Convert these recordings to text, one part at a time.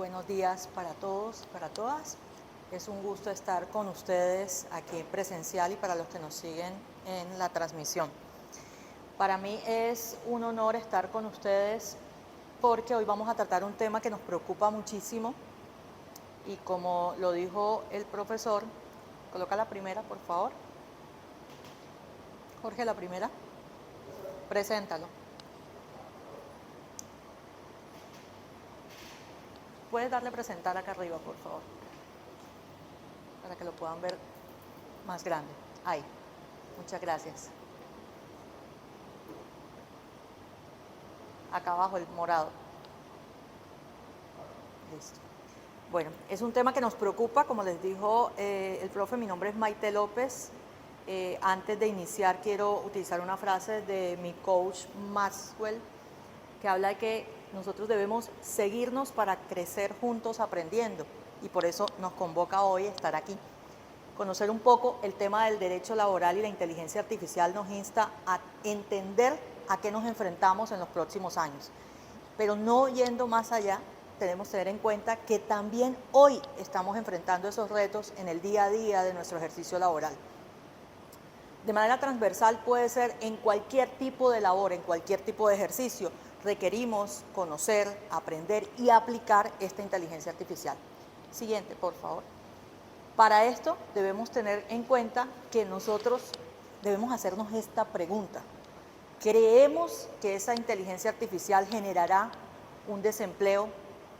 Buenos días para todos, para todas. Es un gusto estar con ustedes aquí presencial y para los que nos siguen en la transmisión. Para mí es un honor estar con ustedes porque hoy vamos a tratar un tema que nos preocupa muchísimo y como lo dijo el profesor, coloca la primera, por favor. Jorge, la primera. Preséntalo. Puedes darle presentar acá arriba, por favor, para que lo puedan ver más grande. Ahí. Muchas gracias. Acá abajo el morado. Listo. Bueno, es un tema que nos preocupa, como les dijo el profe, mi nombre es Maite López. Antes de iniciar quiero utilizar una frase de mi coach Maxwell, que habla de que nosotros debemos seguirnos para crecer juntos aprendiendo y por eso nos convoca hoy a estar aquí. Conocer un poco el tema del derecho laboral y la inteligencia artificial nos insta a entender a qué nos enfrentamos en los próximos años. Pero no yendo más allá, tenemos que tener en cuenta que también hoy estamos enfrentando esos retos en el día a día de nuestro ejercicio laboral. De manera transversal puede ser en cualquier tipo de labor, en cualquier tipo de ejercicio. Requerimos conocer, aprender y aplicar esta inteligencia artificial. Siguiente, por favor. Para esto debemos tener en cuenta que nosotros debemos hacernos esta pregunta. ¿Creemos que esa inteligencia artificial generará un desempleo?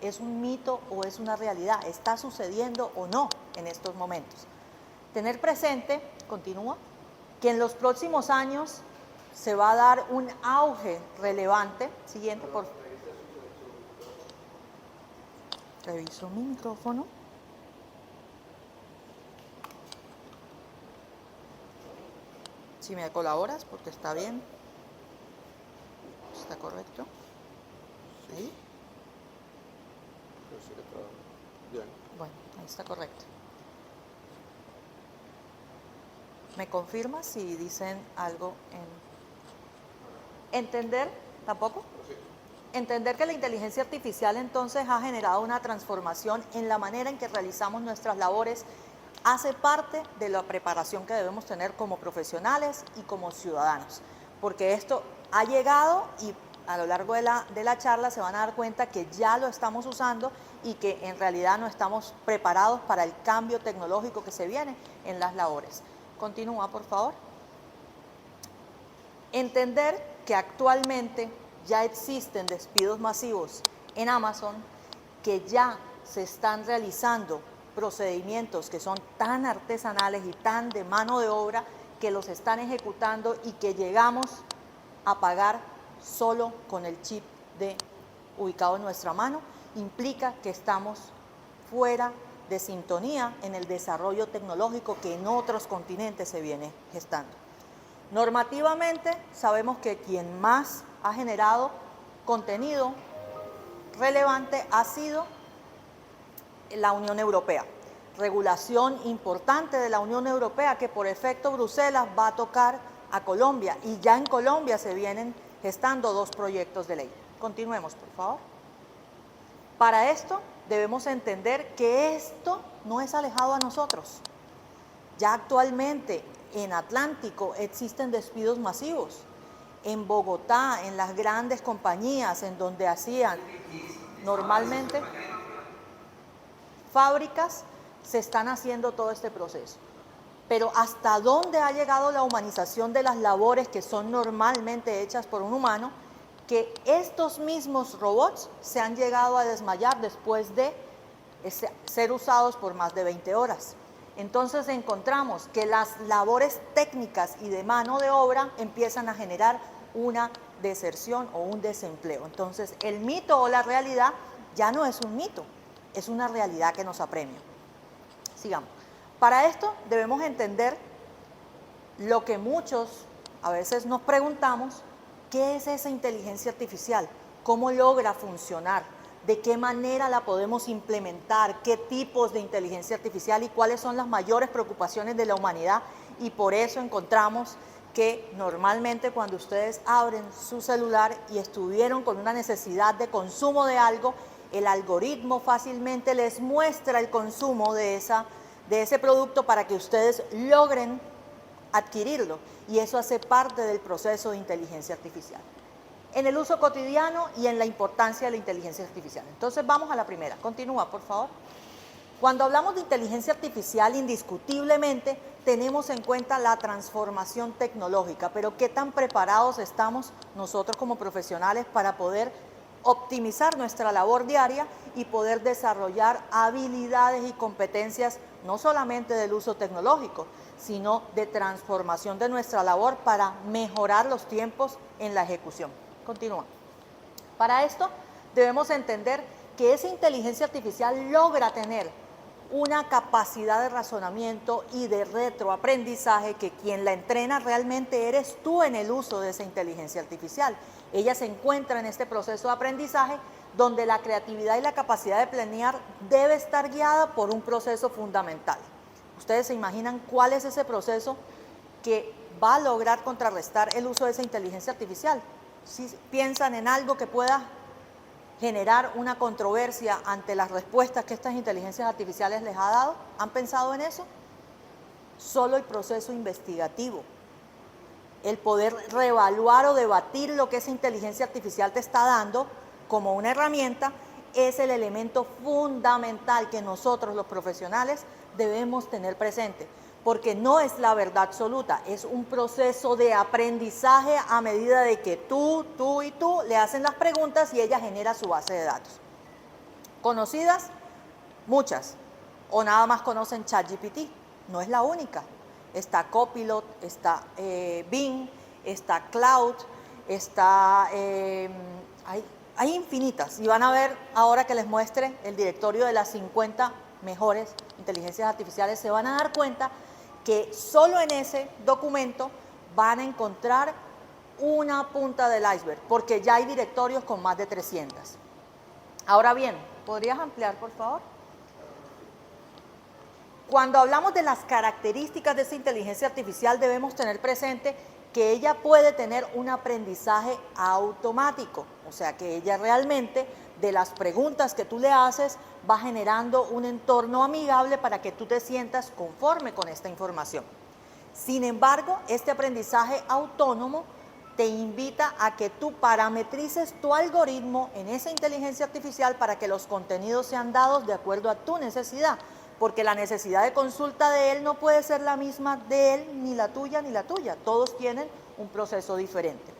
¿Es un mito o es una realidad? ¿Está sucediendo o no en estos momentos? Tener presente, continúa, que en los próximos años se va a dar un auge relevante. Siguiente, por favor. Reviso mi micrófono. Si me colaboras, porque está bien. ¿Está correcto? ¿Ahí? Bien. Bueno, ahí está correcto. ¿Me confirma si dicen algo en... Entender, ¿tampoco? Entender que la inteligencia artificial entonces ha generado una transformación en la manera en que realizamos nuestras labores, hace parte de la preparación que debemos tener como profesionales y como ciudadanos, porque esto ha llegado y a lo largo de la charla se van a dar cuenta que ya lo estamos usando y que en realidad no estamos preparados para el cambio tecnológico que se viene en las labores. Continúa, por favor. Entender que actualmente ya existen despidos masivos en Amazon, que ya se están realizando procedimientos que son tan artesanales y tan de mano de obra que los están ejecutando y que llegamos a pagar solo con el chip ubicado en nuestra mano, implica que estamos fuera de sintonía en el desarrollo tecnológico que en otros continentes se viene gestando. Normativamente sabemos que quien más ha generado contenido relevante ha sido la Unión Europea. Regulación importante de la Unión Europea que por efecto Bruselas va a tocar a Colombia y ya en Colombia se vienen gestando 2 proyectos de ley. Continuemos, por favor. Para esto debemos entender que esto no es alejado a nosotros. Ya actualmente en Atlántico existen despidos masivos. En Bogotá, en las grandes compañías en donde hacían normalmente fábricas, se están haciendo todo este proceso. Pero ¿hasta dónde ha llegado la humanización de las labores que son normalmente hechas por un humano? Que estos mismos robots se han llegado a desmayar después de ser usados por más de 20 horas. Entonces encontramos que las labores técnicas y de mano de obra empiezan a generar una deserción o un desempleo. Entonces el mito o la realidad ya no es un mito, es una realidad que nos apremia. Sigamos. Para esto debemos entender lo que muchos a veces nos preguntamos: ¿qué es esa inteligencia artificial? ¿Cómo logra funcionar? ¿De qué manera la podemos implementar? ¿Qué tipos de inteligencia artificial y cuáles son las mayores preocupaciones de la humanidad? Y por eso encontramos que normalmente cuando ustedes abren su celular y estuvieron con una necesidad de consumo de algo, el algoritmo fácilmente les muestra el consumo de ese producto para que ustedes logren adquirirlo. Y eso hace parte del proceso de inteligencia artificial. En el uso cotidiano y en la importancia de la inteligencia artificial. Entonces vamos a la primera. Continúa, por favor. Cuando hablamos de inteligencia artificial, indiscutiblemente tenemos en cuenta la transformación tecnológica, pero ¿qué tan preparados estamos nosotros como profesionales para poder optimizar nuestra labor diaria y poder desarrollar habilidades y competencias no solamente del uso tecnológico, sino de transformación de nuestra labor para mejorar los tiempos en la ejecución? Continúa. Para esto debemos entender que esa inteligencia artificial logra tener una capacidad de razonamiento y de retroaprendizaje que quien la entrena realmente eres tú en el uso de esa inteligencia artificial. Ella se encuentra en este proceso de aprendizaje donde la creatividad y la capacidad de planear debe estar guiada por un proceso fundamental. ¿Ustedes se imaginan cuál es ese proceso que va a lograr contrarrestar el uso de esa inteligencia artificial? Si piensan en algo que pueda generar una controversia ante las respuestas que estas inteligencias artificiales les ha dado, ¿han pensado en eso? Solo el proceso investigativo, el poder reevaluar o debatir lo que esa inteligencia artificial te está dando como una herramienta, es el elemento fundamental que nosotros los profesionales debemos tener presente, porque no es la verdad absoluta, es un proceso de aprendizaje a medida de que tú y tú le hacen las preguntas y ella genera su base de datos. ¿Conocidas? Muchas. O nada más conocen ChatGPT. No es la única. Está Copilot, está Bing, está Cloud, hay infinitas. Y van a ver ahora que les muestre el directorio de las 50 mejores inteligencias artificiales, se van a dar cuenta que solo en ese documento van a encontrar una punta del iceberg, porque ya hay directorios con más de 300. Ahora bien, ¿podrías ampliar, por favor? Cuando hablamos de las características de esa inteligencia artificial, debemos tener presente que ella puede tener un aprendizaje automático, o sea que ella realmente, de las preguntas que tú le haces, va generando un entorno amigable para que tú te sientas conforme con esta información. Sin embargo, este aprendizaje autónomo te invita a que tú parametrices tu algoritmo en esa inteligencia artificial para que los contenidos sean dados de acuerdo a tu necesidad, porque la necesidad de consulta de él no puede ser la misma de él, ni la tuya, ni la tuya. Todos tienen un proceso diferente.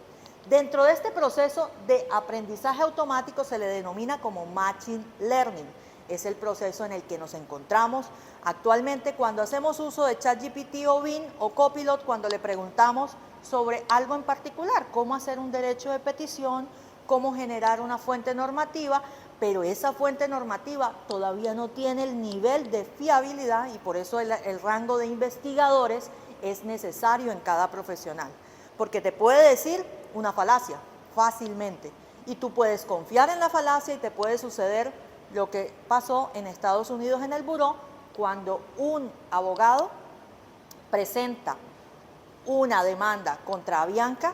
Dentro de este proceso de aprendizaje automático se le denomina como Machine Learning. Es el proceso en el que nos encontramos actualmente cuando hacemos uso de ChatGPT o Bing o Copilot, cuando le preguntamos sobre algo en particular, cómo hacer un derecho de petición, cómo generar una fuente normativa, pero esa fuente normativa todavía no tiene el nivel de fiabilidad y por eso el rango de investigadores es necesario en cada profesional, porque te puede decir una falacia fácilmente y tú puedes confiar en la falacia y te puede suceder lo que pasó en Estados Unidos en el buró cuando un abogado presenta una demanda contra Avianca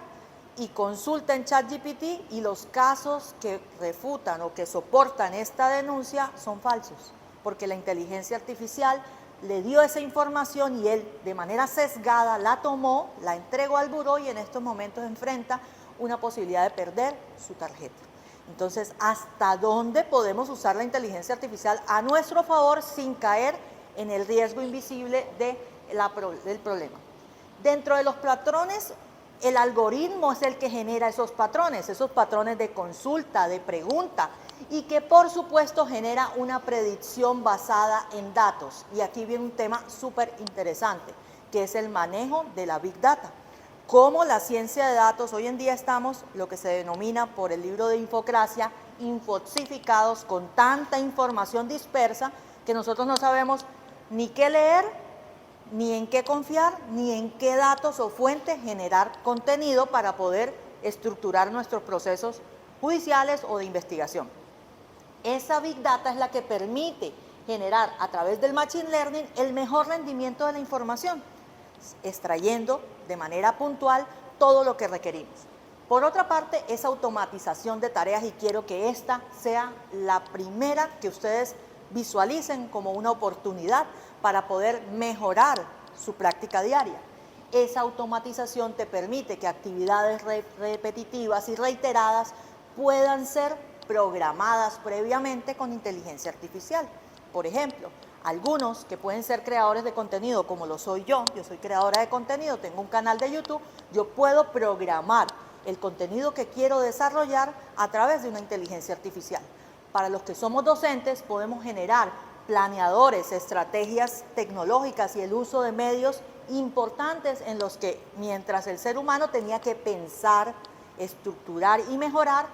y consulta en ChatGPT y los casos que refutan o que soportan esta denuncia son falsos, porque la inteligencia artificial le dio esa información y él de manera sesgada la tomó, la entregó al buró y en estos momentos enfrenta una posibilidad de perder su tarjeta. Entonces, ¿hasta dónde podemos usar la inteligencia artificial a nuestro favor sin caer en el riesgo invisible del problema? Dentro de los patrones, el algoritmo es el que genera esos patrones de consulta, de pregunta, y que por supuesto genera una predicción basada en datos. Y aquí viene un tema súper interesante, que es el manejo de la Big Data. Cómo la ciencia de datos, hoy en día estamos, lo que se denomina por el libro de Infocracia, infoxificados con tanta información dispersa que nosotros no sabemos ni qué leer, ni en qué confiar, ni en qué datos o fuentes generar contenido para poder estructurar nuestros procesos judiciales o de investigación. Esa Big Data es la que permite generar a través del Machine Learning el mejor rendimiento de la información, extrayendo de manera puntual todo lo que requerimos. Por otra parte, es automatización de tareas y quiero que esta sea la primera que ustedes visualicen como una oportunidad para poder mejorar su práctica diaria. Esa automatización te permite que actividades repetitivas y reiteradas puedan ser programadas previamente con inteligencia artificial. Por ejemplo, algunos que pueden ser creadores de contenido, como lo soy yo soy creadora de contenido, tengo un canal de YouTube, yo puedo programar el contenido que quiero desarrollar a través de una inteligencia artificial. Para los que somos docentes, podemos generar planeadores, estrategias tecnológicas y el uso de medios importantes en los que, mientras el ser humano tenía que pensar, estructurar y mejorar,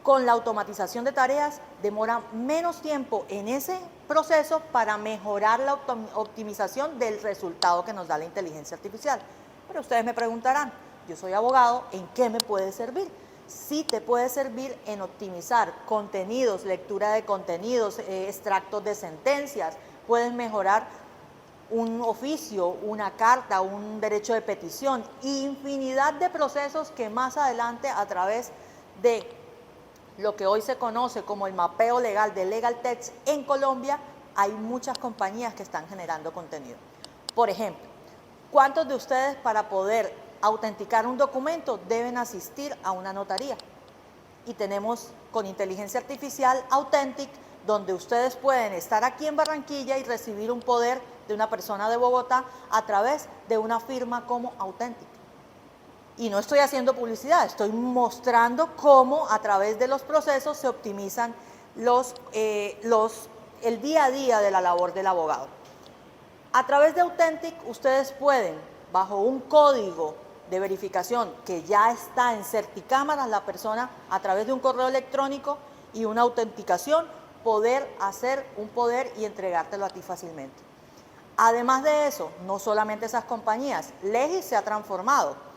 con la automatización de tareas demora menos tiempo en ese proceso para mejorar la optimización del resultado que nos da la inteligencia artificial. Pero ustedes me preguntarán, yo soy abogado, ¿en qué me puede servir? Sí te puede servir en optimizar contenidos, lectura de contenidos, extractos de sentencias, puedes mejorar un oficio, una carta, un derecho de petición, infinidad de procesos que más adelante a través de lo que hoy se conoce como el mapeo legal de Legal Text en Colombia, hay muchas compañías que están generando contenido. Por ejemplo, ¿cuántos de ustedes para poder autenticar un documento deben asistir a una notaría? Y tenemos con inteligencia artificial Authentic, donde ustedes pueden estar aquí en Barranquilla y recibir un poder de una persona de Bogotá a través de una firma como Authentic. Y no estoy haciendo publicidad, estoy mostrando cómo a través de los procesos se optimizan el día a día de la labor del abogado. A través de Authentic ustedes pueden, bajo un código de verificación que ya está en Certicámaras, la persona a través de un correo electrónico y una autenticación, poder hacer un poder y entregártelo a ti fácilmente. Además de eso, no solamente esas compañías, Legis se ha transformado.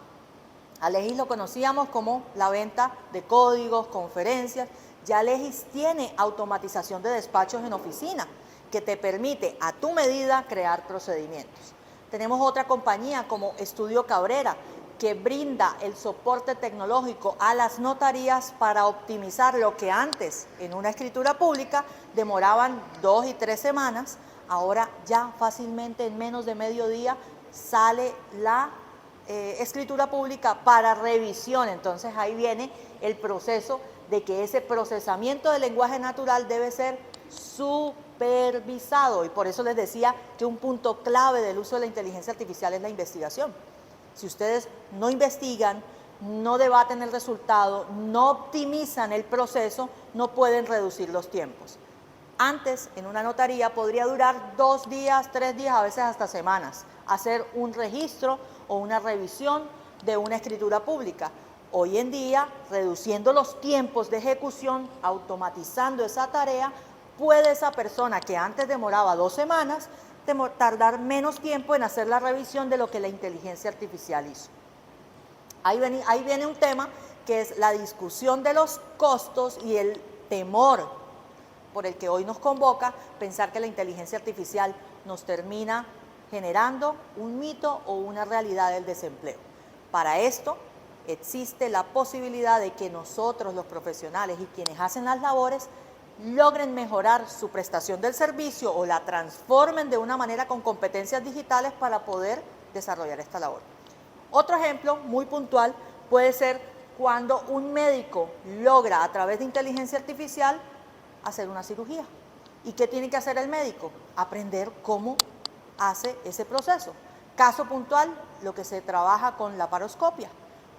A Legis lo conocíamos como la venta de códigos, conferencias. Ya Legis tiene automatización de despachos en oficina que te permite a tu medida crear procedimientos. Tenemos otra compañía como Estudio Cabrera que brinda el soporte tecnológico a las notarías para optimizar lo que antes en una escritura pública demoraban 2 y 3 semanas. Ahora ya fácilmente en menos de mediodía sale la escritura pública para revisión. Entonces ahí viene el proceso de que ese procesamiento del lenguaje natural debe ser supervisado, y por eso les decía que un punto clave del uso de la inteligencia artificial es la investigación. Si ustedes no investigan, no debaten el resultado, no optimizan el proceso, no pueden reducir los tiempos. Antes, en una notaría podría durar 2 días, 3 días, a veces hasta semanas, hacer un registro o una revisión de una escritura pública. Hoy en día, reduciendo los tiempos de ejecución, automatizando esa tarea, puede esa persona que antes demoraba 2 semanas, tardar menos tiempo en hacer la revisión de lo que la inteligencia artificial hizo. Ahí viene un tema que es la discusión de los costos y el temor por el que hoy nos convoca pensar que la inteligencia artificial nos termina generando un mito o una realidad del desempleo. Para esto existe la posibilidad de que nosotros, los profesionales y quienes hacen las labores, logren mejorar su prestación del servicio o la transformen de una manera con competencias digitales para poder desarrollar esta labor. Otro ejemplo muy puntual puede ser cuando un médico logra a través de inteligencia artificial hacer una cirugía. ¿Y qué tiene que hacer el médico? Aprender cómo hace ese proceso. Caso puntual, lo que se trabaja con la laparoscopia.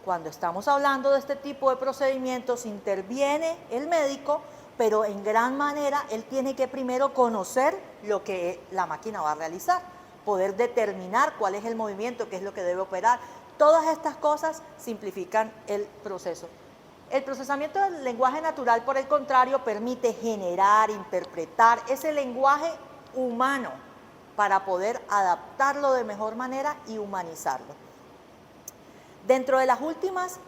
Cuando estamos hablando de este tipo de procedimientos, interviene el médico, pero en gran manera él tiene que primero conocer lo que la máquina va a realizar, poder determinar cuál es el movimiento, qué es lo que debe operar. Todas estas cosas simplifican el proceso. El procesamiento del lenguaje natural, por el contrario, permite generar, interpretar ese lenguaje humano para poder adaptarlo de mejor manera y humanizarlo. Dentro de las últimas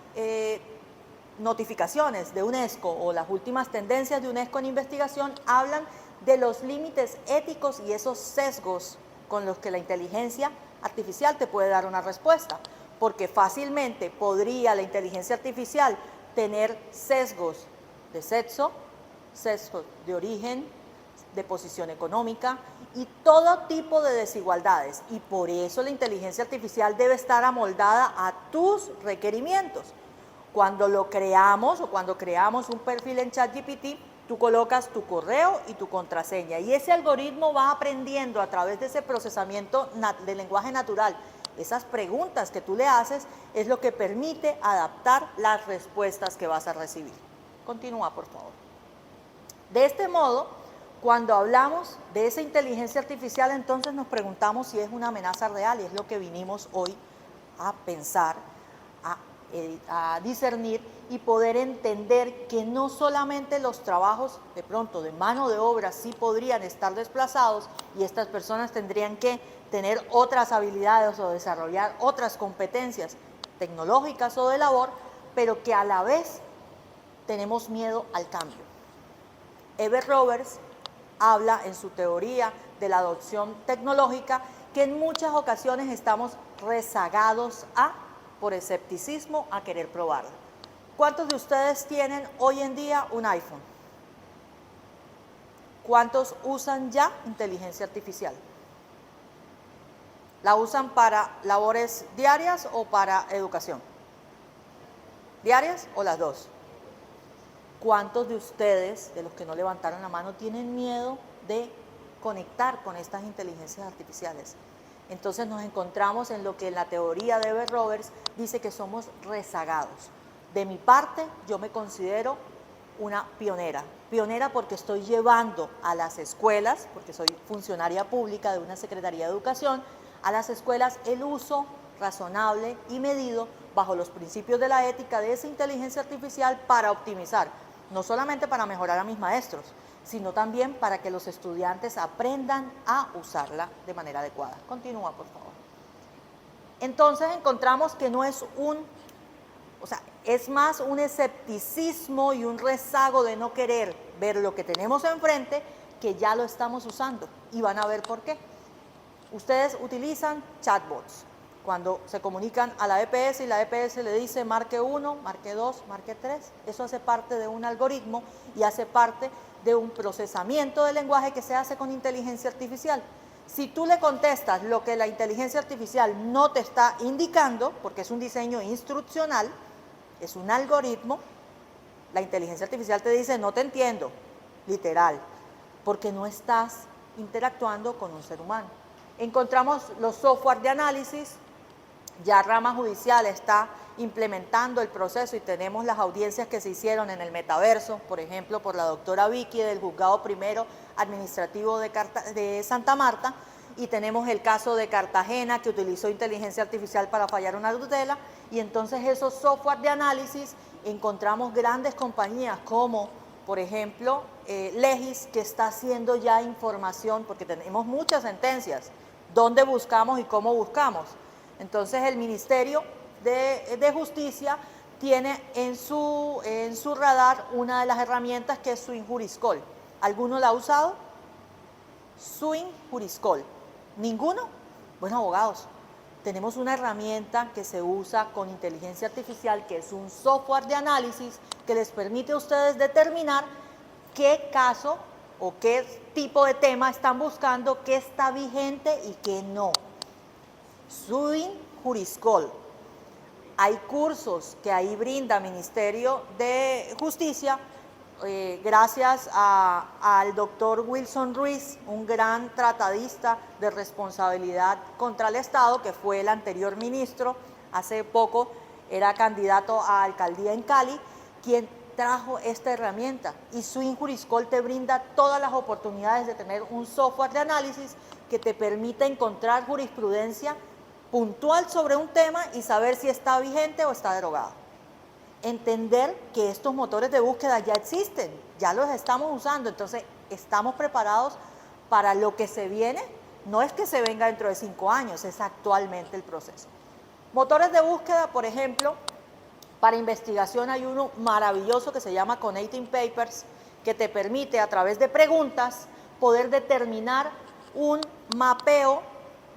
notificaciones de UNESCO o las últimas tendencias de UNESCO en investigación hablan de los límites éticos y esos sesgos con los que la inteligencia artificial te puede dar una respuesta. porque fácilmente podría la inteligencia artificial tener sesgos de sexo, sesgos de origen, de posición económica y todo tipo de desigualdades. Y por eso la inteligencia artificial debe estar amoldada a tus requerimientos. Cuando lo creamos o cuando creamos un perfil en ChatGPT, tú colocas tu correo y tu contraseña y ese algoritmo va aprendiendo a través de ese procesamiento de lenguaje natural. Esas preguntas que tú le haces es lo que permite adaptar las respuestas que vas a recibir. Continúa, por favor. De este modo, cuando hablamos de esa inteligencia artificial, entonces nos preguntamos si es una amenaza real y es lo que vinimos hoy a pensar, a discernir y poder entender que no solamente los trabajos de pronto de mano de obra sí podrían estar desplazados y estas personas tendrían que tener otras habilidades o desarrollar otras competencias tecnológicas o de labor, pero que a la vez tenemos miedo al cambio. Everett Roberts habla en su teoría de la adopción tecnológica que en muchas ocasiones estamos rezagados por escepticismo a querer probarla. ¿Cuántos de ustedes tienen hoy en día un iPhone? ¿Cuántos usan ya inteligencia artificial? ¿La usan para labores diarias o para educación? ¿Diarias o las dos? ¿Cuántos de ustedes, de los que no levantaron la mano, tienen miedo de conectar con estas inteligencias artificiales? Entonces nos encontramos en lo que la teoría de Everett Roberts dice que somos rezagados. De mi parte, yo me considero una pionera. Pionera porque estoy llevando a las escuelas, porque soy funcionaria pública de una Secretaría de Educación, a las escuelas el uso razonable y medido bajo los principios de la ética de esa inteligencia artificial para optimizar, no solamente para mejorar a mis maestros, sino también para que los estudiantes aprendan a usarla de manera adecuada. Continúa, por favor. Entonces encontramos que no es es más un escepticismo y un rezago de no querer ver lo que tenemos enfrente que ya lo estamos usando y van a ver por qué. Ustedes utilizan chatbots cuando se comunican a la EPS y la EPS le dice marque 1, marque 2, marque 3. Eso hace parte de un algoritmo y hace parte de un procesamiento de lenguaje que se hace con inteligencia artificial. Si tú le contestas lo que la inteligencia artificial no te está indicando, porque es un diseño instruccional, es un algoritmo, la inteligencia artificial te dice no te entiendo, literal, porque no estás interactuando con un ser humano. Encontramos los software de análisis, ya rama judicial está implementando el proceso y tenemos las audiencias que se hicieron en el metaverso, por ejemplo, por la doctora Vicky del Juzgado Primero Administrativo de Santa Marta, y tenemos el caso de Cartagena que utilizó inteligencia artificial para fallar una tutela, y entonces esos software de análisis encontramos grandes compañías como, por ejemplo, Legis, que está haciendo ya información, porque tenemos muchas sentencias, dónde buscamos y cómo buscamos. Entonces el Ministerio de Justicia tiene en su radar una de las herramientas que es Swing Juriscol. ¿Alguno la ha usado? Swing Juriscol. ¿Ninguno? Bueno, abogados, tenemos una herramienta que se usa con inteligencia artificial, que es un software de análisis que les permite a ustedes determinar qué caso o qué tipo de tema están buscando, qué está vigente y qué no. Swing Juriscol. Hay cursos que ahí brinda Ministerio de Justicia, gracias al doctor Wilson Ruiz, un gran tratadista de responsabilidad contra el Estado, que fue el anterior ministro, hace poco era candidato a alcaldía en Cali, quien trajo esta herramienta. Y Swing Juriscol te brinda todas las oportunidades de tener un software de análisis que te permita encontrar jurisprudencia puntual sobre un tema y saber si está vigente o está derogado. Entender que estos motores de búsqueda ya existen, ya los estamos usando, entonces estamos preparados para lo que se viene. No es que se venga dentro de 5 años, es actualmente el proceso. Motores de búsqueda, por ejemplo, para investigación hay uno maravilloso que se llama Connecting Papers, que te permite a través de preguntas poder determinar un mapeo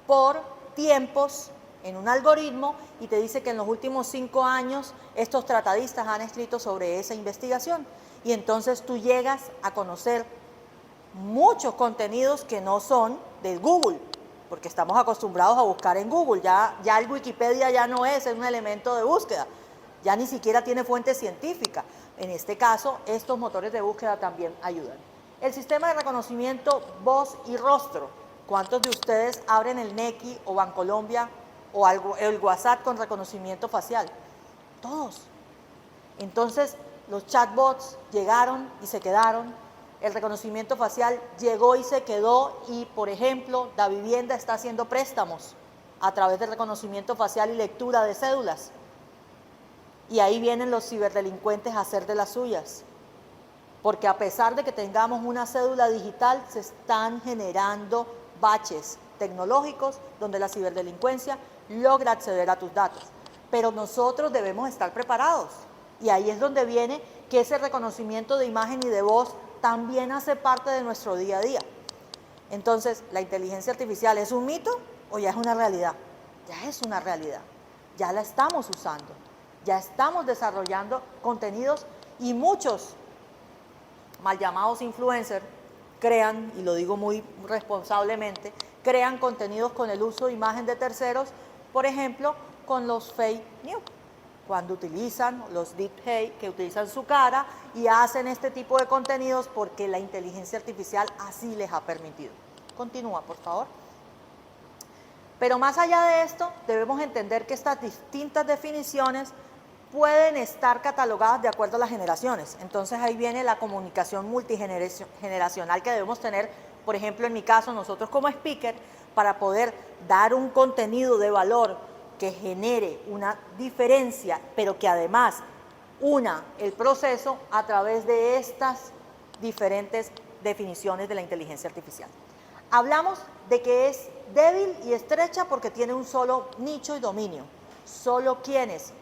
por tiempos en un algoritmo y te dice que en los últimos 5 años estos tratadistas han escrito sobre esa investigación. Y entonces tú llegas a conocer muchos contenidos que no son del Google, porque estamos acostumbrados a buscar en Google. Ya el Wikipedia ya no es un elemento de búsqueda, ya ni siquiera tiene fuente científica. En este caso, estos motores de búsqueda también ayudan. El sistema de reconocimiento voz y rostro. ¿Cuántos de ustedes abren el Nequi o Bancolombia o el WhatsApp con reconocimiento facial? Todos. Entonces, los chatbots llegaron y se quedaron. El reconocimiento facial llegó y se quedó y, por ejemplo, Davivienda está haciendo préstamos a través del reconocimiento facial y lectura de cédulas. Y ahí vienen los ciberdelincuentes a hacer de las suyas. Porque a pesar de que tengamos una cédula digital, se están generando baches tecnológicos donde la ciberdelincuencia logra acceder a tus datos. Pero nosotros debemos estar preparados. Y ahí es donde viene que ese reconocimiento de imagen y de voz también hace parte de nuestro día a día. Entonces, ¿la inteligencia artificial es un mito o ya es una realidad? Ya es una realidad. Ya la estamos usando. Ya estamos desarrollando contenidos y muchos mal llamados influencers crean, y lo digo muy responsablemente, crean contenidos con el uso de imagen de terceros, por ejemplo, con los fake news, cuando utilizan los deepfake, que utilizan su cara y hacen este tipo de contenidos porque la inteligencia artificial así les ha permitido. Continúa, por favor. Pero más allá de esto, debemos entender que estas distintas definiciones pueden estar catalogadas de acuerdo a las generaciones. Entonces ahí viene la comunicación multigeneracional que debemos tener, por ejemplo, en mi caso, nosotros como speaker, para poder dar un contenido de valor que genere una diferencia, pero que además una el proceso a través de estas diferentes definiciones de la inteligencia artificial. Hablamos de que es débil y estrecha porque tiene un solo nicho y dominio. Solo quienes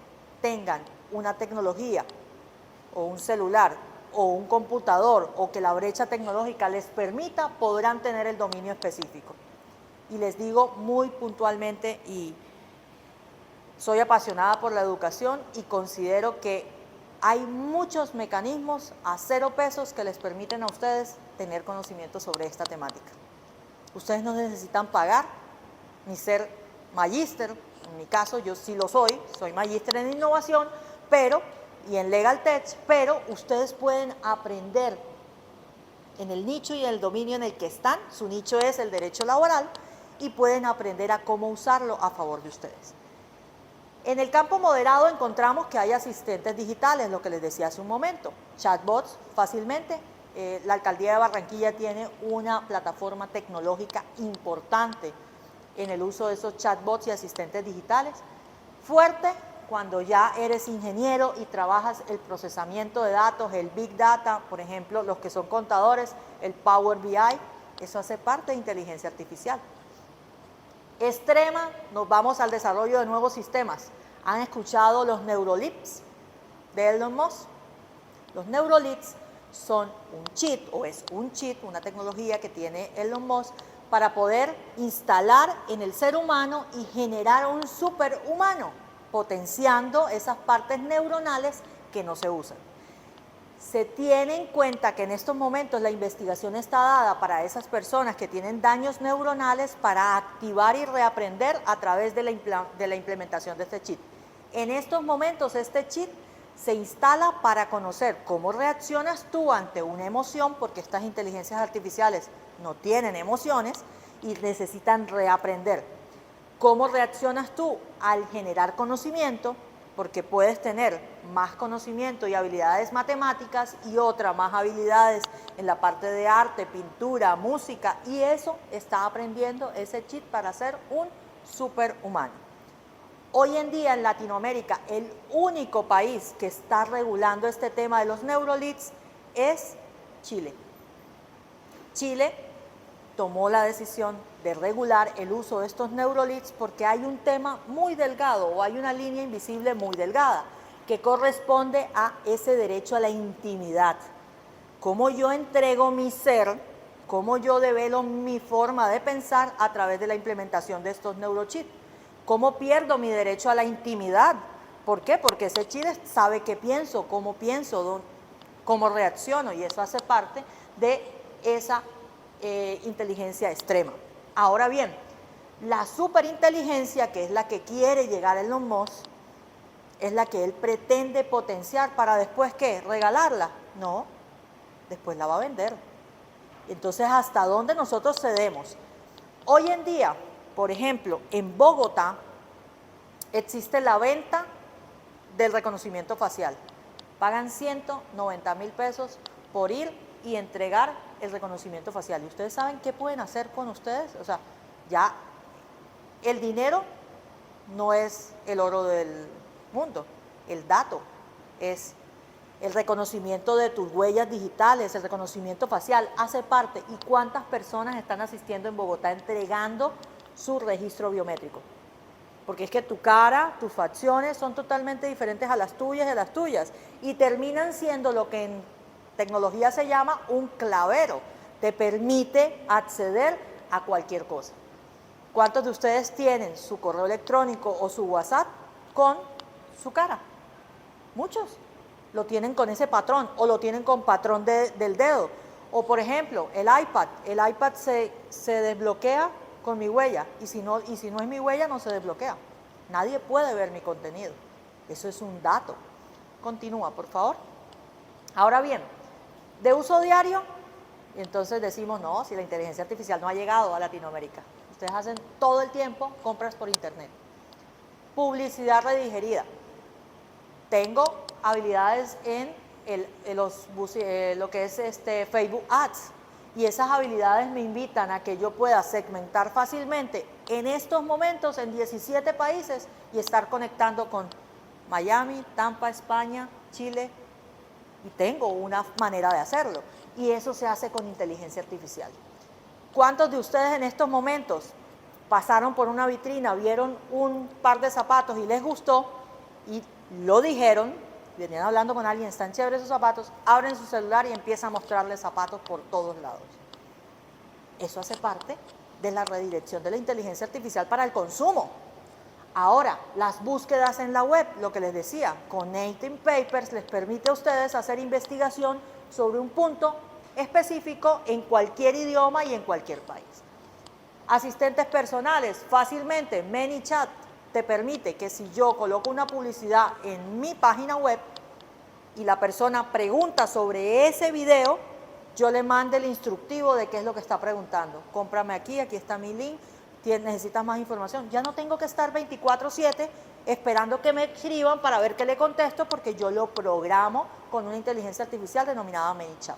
tengan una tecnología o un celular o un computador o que la brecha tecnológica les permita, podrán tener el dominio específico. Y les digo muy puntualmente, y soy apasionada por la educación y considero que hay muchos mecanismos a 0 pesos que les permiten a ustedes tener conocimiento sobre esta temática. Ustedes no necesitan pagar ni ser magíster. En mi caso, yo sí lo soy magíster en innovación, y en Legal Tech, pero ustedes pueden aprender en el nicho y en el dominio en el que están. Su nicho es el derecho laboral y pueden aprender a cómo usarlo a favor de ustedes. En el campo moderado encontramos que hay asistentes digitales, lo que les decía hace un momento, chatbots fácilmente. La Alcaldía de Barranquilla tiene una plataforma tecnológica importante en el uso de esos chatbots y asistentes digitales. Fuerte cuando ya eres ingeniero y trabajas el procesamiento de datos, el Big Data, por ejemplo, los que son contadores, el Power BI, eso hace parte de inteligencia artificial. Extrema, nos vamos al desarrollo de nuevos sistemas. ¿Han escuchado los Neurolips de Elon Musk? Los Neurolips son un chip, o es un chip, una tecnología que tiene Elon Musk para poder instalar en el ser humano y generar un superhumano, potenciando esas partes neuronales que no se usan. Se tiene en cuenta que en estos momentos la investigación está dada para esas personas que tienen daños neuronales para activar y reaprender a través de la implementación de este chip. En estos momentos este chip se instala para conocer cómo reaccionas tú ante una emoción, porque estas inteligencias artificiales no tienen emociones y necesitan reaprender. ¿Cómo reaccionas tú al generar conocimiento? Porque puedes tener más conocimiento y habilidades matemáticas y otra más habilidades en la parte de arte, pintura, música, y eso está aprendiendo ese chip para ser un superhumano. Hoy en día en Latinoamérica el único país que está regulando este tema de los neurolips es Chile. Chile tomó la decisión de regular el uso de estos neurolips porque hay un tema muy delgado o hay una línea invisible muy delgada que corresponde a ese derecho a la intimidad. Cómo yo entrego mi ser, cómo yo develo mi forma de pensar a través de la implementación de estos neurochips. ¿Cómo pierdo mi derecho a la intimidad? ¿Por qué? Porque ese chile sabe qué pienso, cómo reacciono, y eso hace parte de esa inteligencia extrema. Ahora bien, la superinteligencia, que es la que quiere llegar a Elon Musk, es la que él pretende potenciar para después, ¿qué? ¿Regalarla? No, después la va a vender. Entonces, ¿hasta dónde nosotros cedemos? Hoy en día, por ejemplo, en Bogotá existe la venta del reconocimiento facial. Pagan 190.000 pesos por ir y entregar el reconocimiento facial. ¿Y ustedes saben qué pueden hacer con ustedes? O sea, ya el dinero no es el oro del mundo, el dato es el reconocimiento de tus huellas digitales, el reconocimiento facial, hace parte. ¿Y cuántas personas están asistiendo en Bogotá entregando su registro biométrico? Porque es que tu cara, tus facciones son totalmente diferentes a las tuyas y a las tuyas, y terminan siendo lo que en tecnología se llama un clavero. Te permite acceder a cualquier cosa. ¿Cuántos de ustedes tienen su correo electrónico o su WhatsApp con su cara? Muchos. Lo tienen con ese patrón o lo tienen con patrón del dedo. O por ejemplo, el iPad se desbloquea con mi huella, y si no es mi huella no se desbloquea. Nadie puede ver mi contenido. Eso es un dato. Continúa, por favor. Ahora bien, de uso diario, entonces decimos, no, si la inteligencia artificial no ha llegado a Latinoamérica. Ustedes hacen todo el tiempo compras por internet. Publicidad redigerida. Tengo habilidades en lo que es Facebook Ads, y esas habilidades me invitan a que yo pueda segmentar fácilmente en estos momentos en 17 países y estar conectando con Miami, Tampa, España, Chile, y tengo una manera de hacerlo, y eso se hace con inteligencia artificial. ¿Cuántos de ustedes en estos momentos pasaron por una vitrina, vieron un par de zapatos y les gustó y lo dijeron, venían hablando con alguien, están chéveres esos zapatos, abren su celular y empiezan a mostrarles zapatos por todos lados? Eso hace parte de la redirección de la inteligencia artificial para el consumo. Ahora, las búsquedas en la web, lo que les decía, Connecting Papers les permite a ustedes hacer investigación sobre un punto específico en cualquier idioma y en cualquier país. Asistentes personales, fácilmente, ManyChat te permite que si yo coloco una publicidad en mi página web y la persona pregunta sobre ese video, yo le mande el instructivo de qué es lo que está preguntando. Cómprame aquí, aquí está mi link, necesitas más información. Ya no tengo que estar 24/7 esperando que me escriban para ver qué le contesto, porque yo lo programo con una inteligencia artificial denominada ManyChat.